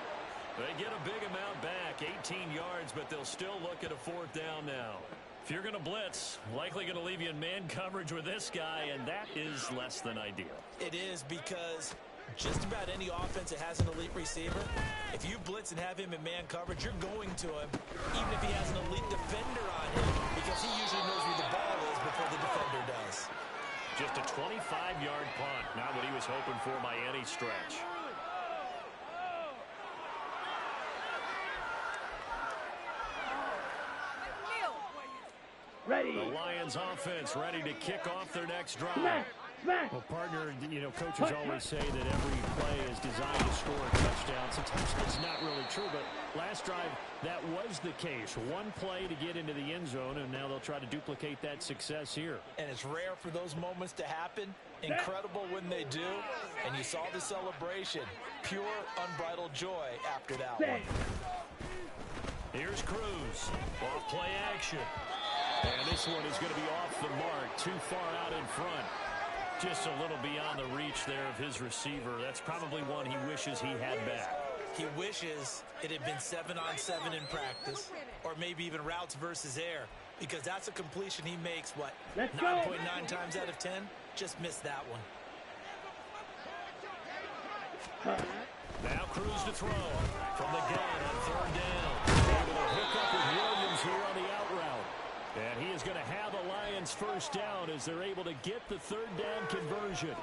They get a big amount back, 18 yards, but they'll still look at a 4th down now. If you're going to blitz, likely going to leave you in man coverage with this guy, and that is less than ideal. It is, because just about any offense that has an elite receiver, if you blitz and have him in man coverage, you're going to him, even if he has an elite defender on him, because he usually knows where the ball is before the defender does. Just a 25-yard punt, not what he was hoping for by any stretch. Ready. The Lions offense ready to kick off their next drive. Smack. Smack. Well, partner, you know, coaches always say that every play is designed to score a touchdown. Sometimes that's not really true, but last drive, that was the case. One play to get into the end zone, and now they'll try to duplicate that success here. And it's rare for those moments to happen. Incredible when they do. And you saw the celebration. Pure, unbridled joy after that one. Here's Cruz. Off play action. And this one is going to be off the mark, too far out in front. Just a little beyond the reach there of his receiver. That's probably one he wishes he had back. He wishes it had been 7-on-7 in practice, or maybe even routes versus air, because that's a completion he makes, 9.9 times out of 10? Just missed that one. Now Cruz to throw from the gun on 3rd down. Able to hook up with Williams here on the out route. And he is going to have a Lions 1st down as they're able to get the 3rd down conversion.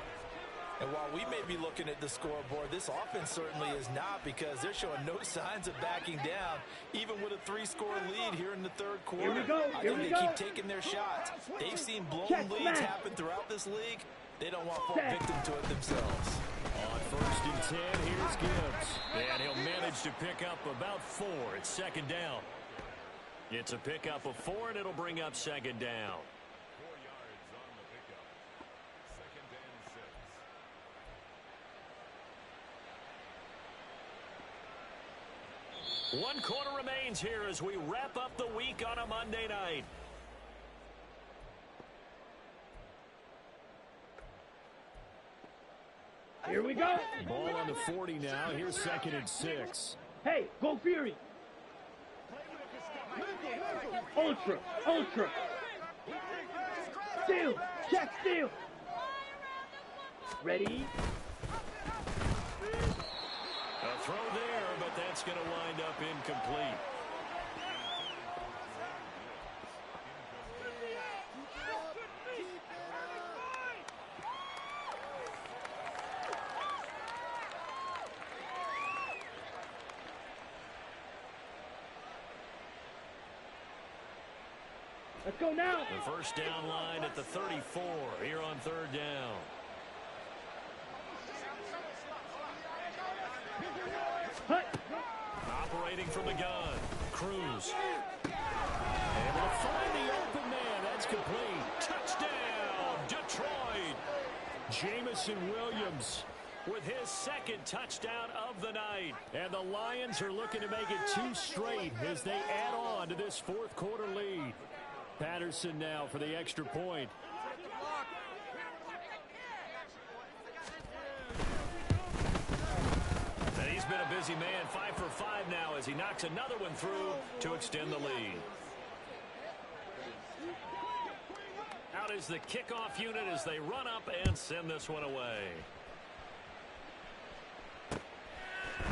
And while we may be looking at the scoreboard, this offense certainly is not, because they're showing no signs of backing down, even with a 3-score lead here in the 3rd quarter. Here we go. I think they keep taking their shots. They've seen blown leads happen throughout this league. They don't want to fall victim to it themselves. On 1st and 10, here's Gibbs. And he'll manage to pick up about 4 at 2nd down. It's a pickup of 4, and it'll bring up 2nd down. 4 yards on the pickup. 2nd and 6. 1 quarter remains here as we wrap up the week on a Monday night. Here we go. Ball on the 40 now. Here's 2nd and 6. Hey, go Fury. Ultra, ultra. Steal, check steal. Ready? A throw there, but that's going to wind up incomplete. Let's go now. The first down line at the 34 here on 3rd down. Hut. Operating from the gun. Cruz. Able to find the open man. That's complete. Touchdown, Detroit. Jamison Williams with his 2nd touchdown of the night. And the Lions are looking to make it 2 straight as they add on to this 4th quarter lead. Patterson now for the extra point. And he's been a busy man, 5 for 5 now as he knocks another one through to extend the lead. Out is the kickoff unit as they run up and send this one away.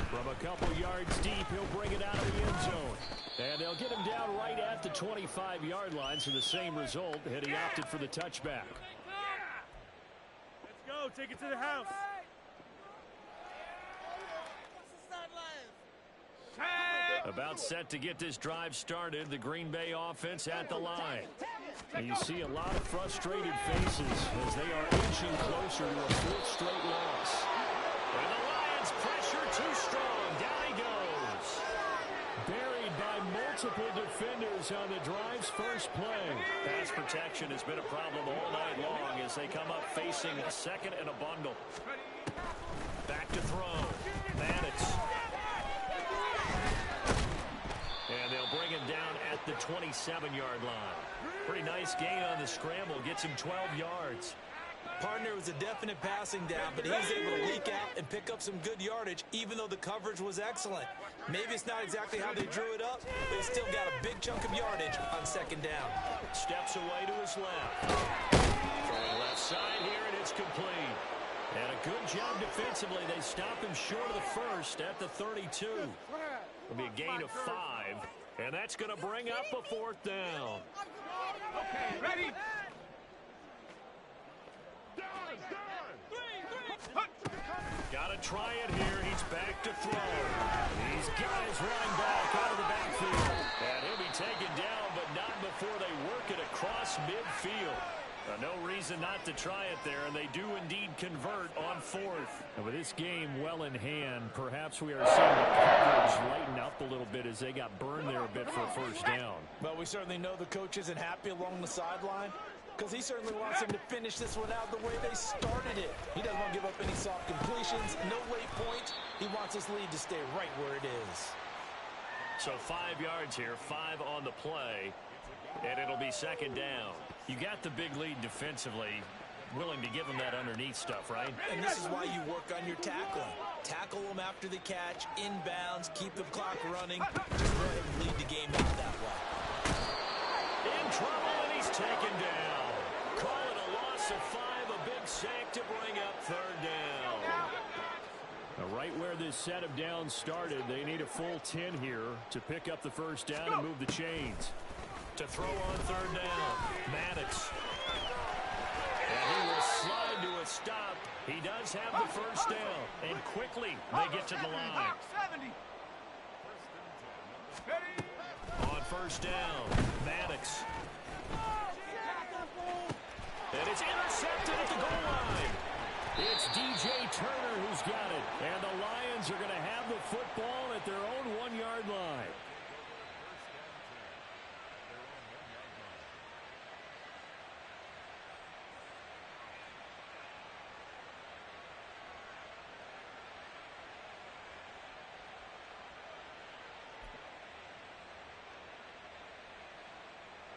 From a couple yards deep, he'll bring it out of the end zone. And they'll get him down right at the 25-yard line, so the same result, and he opted for the touchback. Let's go. Take it to the house. About set to get this drive started, the Green Bay offense at the line. And you see a lot of frustrated faces as they are inching closer to a 4th straight loss. And the Lions pressure too strong. Down he goes. Buried by multiple defenders on the drive's first play. Pass protection has been a problem all night long as they come up facing a 2nd and a bundle. Back to throw. Maddox. And they'll bring him down at the 27-yard line. Pretty nice gain on the scramble. Gets him 12 yards. Partner was a definite passing down, but he was able to leak out and pick up some good yardage, even though the coverage was excellent. Maybe it's not exactly how they drew it up, but he still got a big chunk of yardage on 2nd down. Steps away to his left. Throwing left side here, and it's complete. And a good job defensively. They stop him short of the first at the 32. It'll be a gain of 5, and that's going to bring up a 4th down. Okay, ready? Got to try it here. He's back to throw. These guys running back out of the backfield. And he'll be taken down, but not before they work it across midfield. No reason not to try it there, and they do indeed convert on 4th. And with this game well in hand, perhaps we are seeing the coverage lighten up a little bit as they got burned there a bit for a 1st down. Well, we certainly know the coach isn't happy along the sideline because he certainly wants them to finish this one out the way they started it. He doesn't want to give up any soft completions, no late points. He wants his lead to stay right where it is. So 5 yards here, 5 on the play, and it'll be 2nd down. You got the big lead defensively, willing to give them that underneath stuff, right? And this is why you work on your tackling. Tackle them after the catch, inbounds, keep the clock running. Just let him lead the game out that way. In trouble, and he's taken down. Call it a loss of 5, a big sack to bring up 3rd down. Now, right where this set of downs started, they need a full 10 here to pick up the 1st down and move the chains. To throw on 3rd down, Maddox. And he will slide to a stop. He does have the 1st down. And quickly, they get to the line. 70. On 1st down, Maddox. And it's intercepted at the goal line. It's DJ Turner who's got it. And the Lions are going to have the football at their own 1-yard line.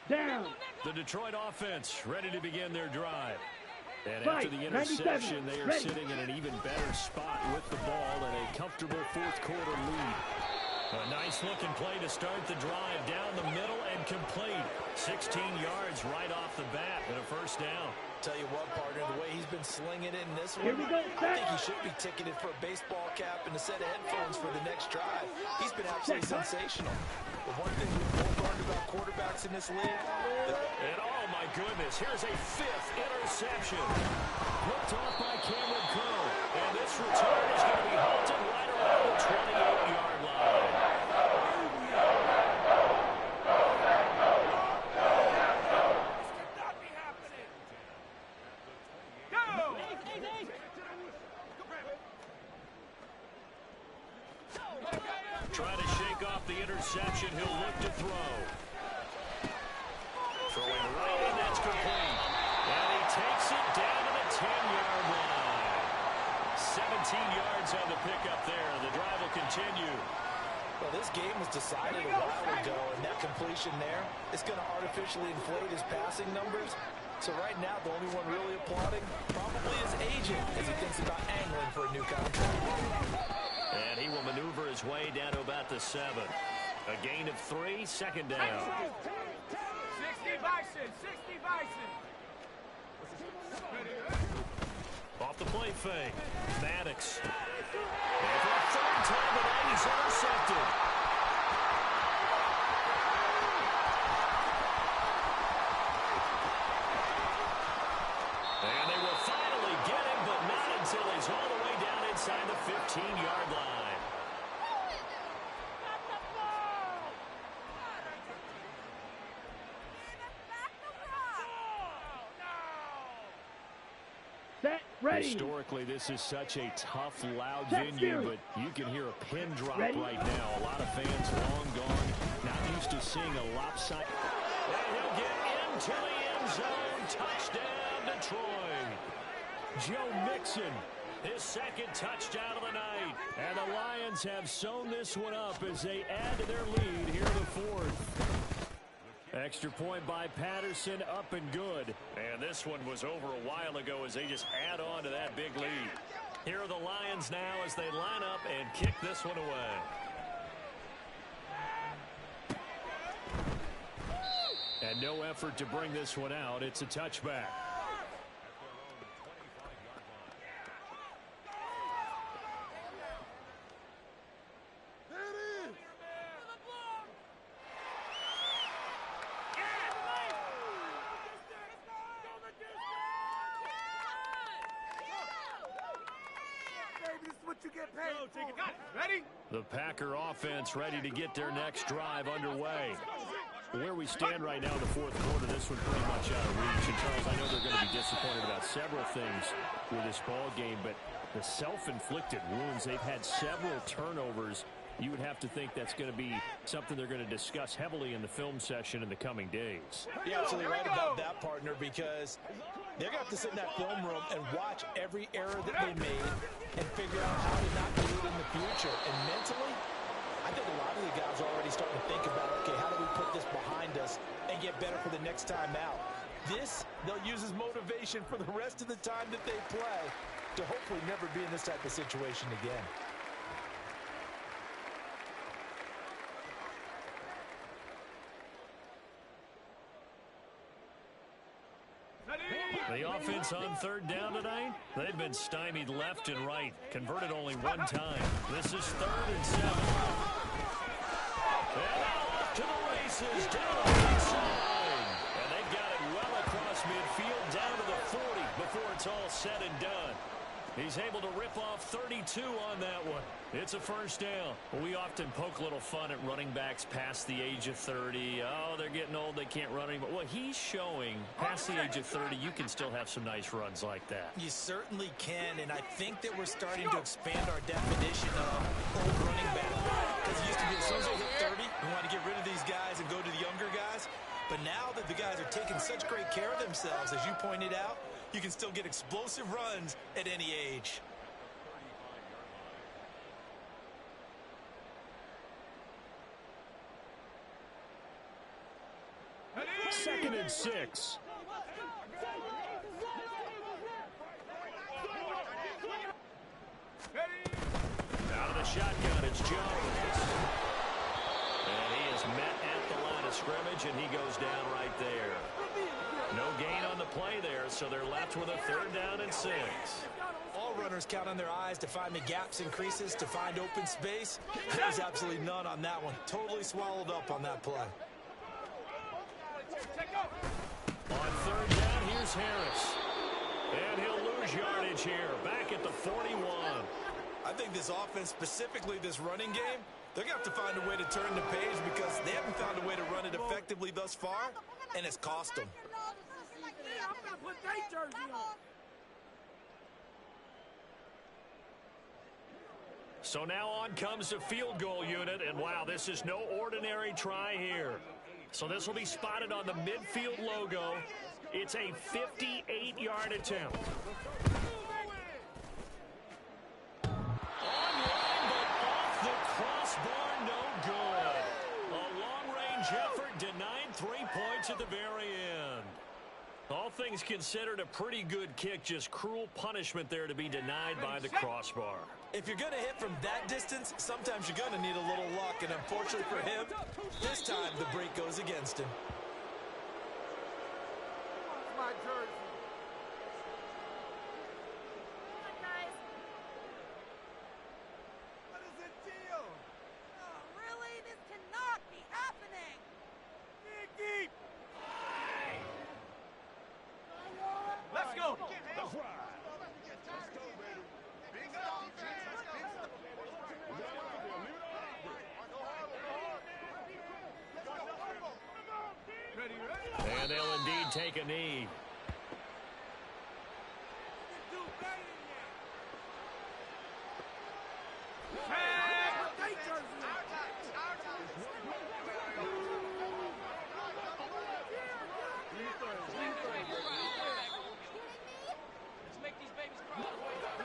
Down. The Detroit offense ready to begin their drive. And Fight. after the interception, 97. they are Ready. sitting in an even better spot with the ball and a comfortable fourth-quarter lead. A nice-looking play to start the drive down the middle and complete. 16 yards right off the bat and a first down. Tell you what, partner, the way he's been slinging it in this one, Here we go, I think he should be ticketed for a baseball cap and a set of headphones for the next drive. He's been absolutely sensational. The one thing we've both learned about quarterbacks in this league, and oh my goodness, here's a fifth interception. Looked off by Cameron Curl. And this return is going to be halted right around the 28-yard line. Trying to shake off the interception. He'll look to throw. Throwing right in, that's complete. And he takes it down to the 10-yard line. 17 yards on the pickup there. The drive will continue. well, this game was decided a while ago, and that completion there is going to artificially inflate his passing numbers. So right now, the only one really applauding probably his agent as he thinks about angling for a new contract. And he will maneuver his way down to about the 7. A gain of 3, second down. 60 Bison, 60 Bison. Off the play fake. Maddox. And for a third time tonight, he's intercepted. And they will finally get him, but not until he's all the way down inside the 15-yard line. Set, ready. Historically, this is such a tough, loud Set, venue, series. but you can hear a pin drop Ready. right now. A lot of fans long gone, not used to seeing a lopsided. And he'll get into the end zone. Touchdown, Detroit. Joe Mixon, his second touchdown of the night. And the Lions have sewn this one up as they add to their lead here in the fourth. Extra point by Patterson, up and good. And this one was over a while ago as they just add on to that big lead. Here are the Lions now as they line up and kick this one away. And no effort to bring this one out. It's a touchback. Ready? The Packer offense ready to get their next drive underway. Where we stand right now in the fourth quarter, this one pretty much out of reach. And Charles, I know they're going to be disappointed about several things with this ball game, but the self-inflicted wounds, they've had several turnovers. You would have to think that's going to be something they're going to discuss heavily in the film session in the coming days. You're absolutely right about that, partner, because they're going to have to sit in that film room and watch every error that they made and figure out how to not do it in the future. And mentally, I think a lot of the guys are already starting to think about, okay, how do we put this behind us and get better for the next time out? This, they'll use as motivation for the rest of the time that they play to hopefully never be in this type of situation again. The offense on third down tonight, they've been stymied left and right. Converted only one time. This is 3rd and 7. And off to the races, down the right side. And they've got it well across midfield, down to the 40 before it's all said and done. He's able to rip off 32 on that one. It's a first down. We often poke a little fun at running backs past the age of 30. Oh, they're getting old, they can't run anymore. Well, he's showing past the age of 30, you can still have some nice runs like that. You certainly can, and I think that we're starting to expand our definition of old running back. Because it used to be as soon as they hit 30, we want to get rid of these guys and go to the younger guys. But now that the guys are taking such great care of themselves, as you pointed out, you can still get explosive runs at any age. 2nd and 6. Out of the shotgun, it's Jones. And he is met at the line of scrimmage, and he goes down right there. No gain on the play there, so they're left with a 3rd down and 6. All runners count on their eyes to find the gaps and creases, to find open space. There's absolutely none on that one. Totally swallowed up on that play. On 3rd down, here's Harris. And he'll lose yardage here, back at the 41. I think this offense, specifically this running game, they're going to have to find a way to turn the page because they haven't found a way to run it effectively thus far, and it's cost them. So now on comes the field goal unit, and wow, this is no ordinary try here. So this will be spotted on the midfield logo. It's a 58-yard attempt. Online, but off the crossbar, no good. A long-range effort denied 3 points at the very end. All things considered, a pretty good kick, just cruel punishment there to be denied by the crossbar. If you're going to hit from that distance, sometimes you're going to need a little luck, and unfortunately for him, this time the break goes against him. My jersey. What is the deal? Oh, really? This cannot be happening. Deep. Let's go. And they'll indeed take a knee.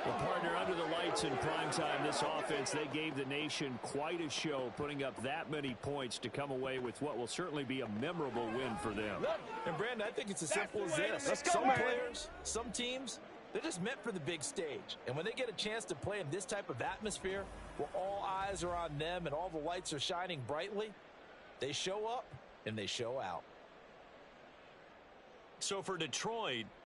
Well, partner, under the lights in primetime, this offense, they gave the nation quite a show, putting up that many points to come away with what will certainly be a memorable win for them. And, Brandon, I think it's as simple as this. Some players, some teams, they're just meant for the big stage. And when they get a chance to play in this type of atmosphere, where all eyes are on them and all the lights are shining brightly, they show up and they show out. So for Detroit,